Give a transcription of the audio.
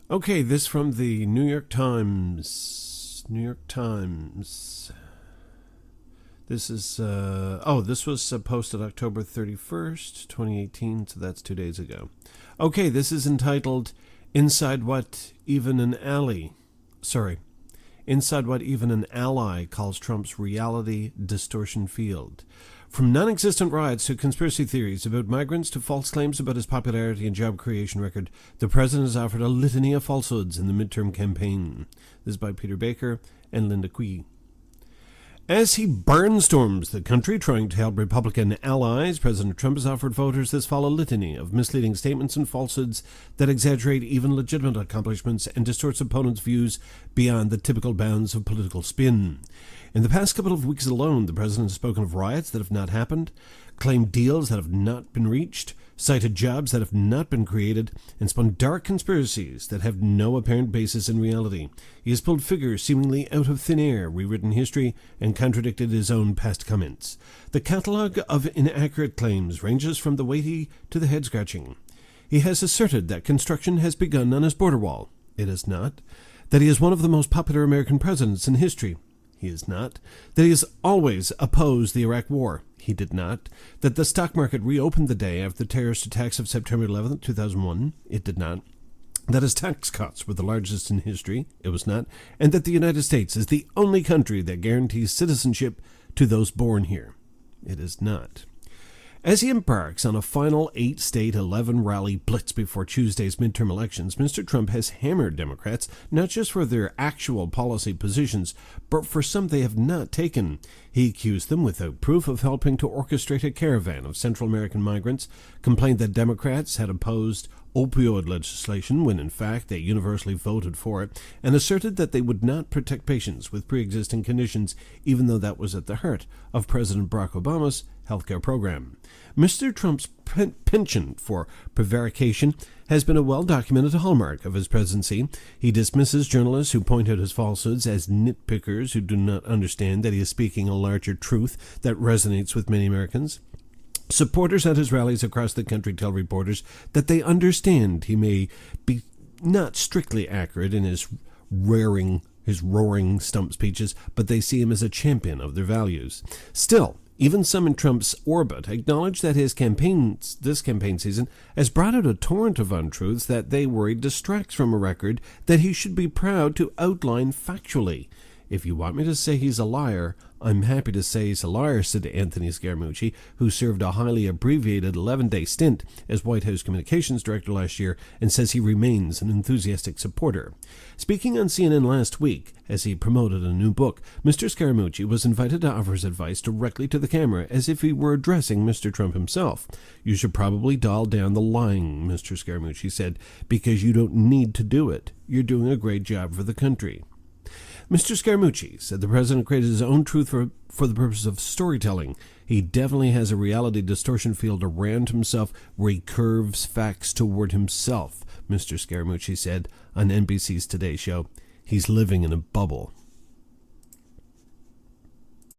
Okay, this from the New York Times. New York Times. This is, this was posted October 31st, 2018, so that's 2 days ago. Okay, this is entitled Inside What Even an Ally Calls Trump's Reality Distortion Field. From non-existent riots to conspiracy theories about migrants to false claims about his popularity and job creation record, the president has offered a litany of falsehoods in the midterm campaign. This is by Peter Baker and Linda Quee. As he barnstorms the country trying to help Republican allies, President Trump has offered voters this fall a litany of misleading statements and falsehoods that exaggerate even legitimate accomplishments and distorts opponents' views beyond the typical bounds of political spin. In the past couple of weeks alone, the president has spoken of riots that have not happened, claimed deals that have not been reached, cited jobs that have not been created, and spun dark conspiracies that have no apparent basis in reality. He has pulled figures seemingly out of thin air, rewritten history, and contradicted his own past comments. The catalogue of inaccurate claims ranges from the weighty to the head-scratching. He has asserted that construction has begun on his border wall. It has not. That he is one of the most popular American presidents in history. He is not. That he has always opposed the Iraq War. He did not. That the stock market reopened the day after the terrorist attacks of September 11, 2001. It did not. That his tax cuts were the largest in history. It was not. And that the United States is the only country that guarantees citizenship to those born here. It is not. As he embarks on a final 8-state 11 rally blitz before Tuesday's midterm elections, Mr. Trump has hammered Democrats not just for their actual policy positions, but for some they have not taken. He accused them without proof of helping to orchestrate a caravan of Central American migrants, complained that Democrats had opposed opioid legislation when in fact they universally voted for it, and asserted that they would not protect patients with pre-existing conditions, even though that was at the heart of President Barack Obama's healthcare program. Mr. Trump's penchant for prevarication has been a well-documented hallmark of his presidency. He dismisses journalists who point out his falsehoods as nitpickers who do not understand that he is speaking a larger truth that resonates with many Americans. Supporters at his rallies across the country tell reporters that they understand he may be not strictly accurate in his roaring stump speeches, but they see him as a champion of their values. Still, even some in Trump's orbit acknowledge that this campaign season has brought out a torrent of untruths that they worry distracts from a record that he should be proud to outline factually. If you want me to say he's a liar, I'm happy to say he's a liar, said Anthony Scaramucci, who served a highly abbreviated 11-day stint as White House Communications Director last year and says he remains an enthusiastic supporter. Speaking on CNN last week, as he promoted a new book, Mr. Scaramucci was invited to offer his advice directly to the camera as if he were addressing Mr. Trump himself. You should probably dial down the lying, Mr. Scaramucci said, because you don't need to do it. You're doing a great job for the country. Mr. Scaramucci said the president created his own truth for the purpose of storytelling. He definitely has a reality distortion field around himself where he curves facts toward himself, Mr. Scaramucci said on NBC's Today Show. He's living in a bubble.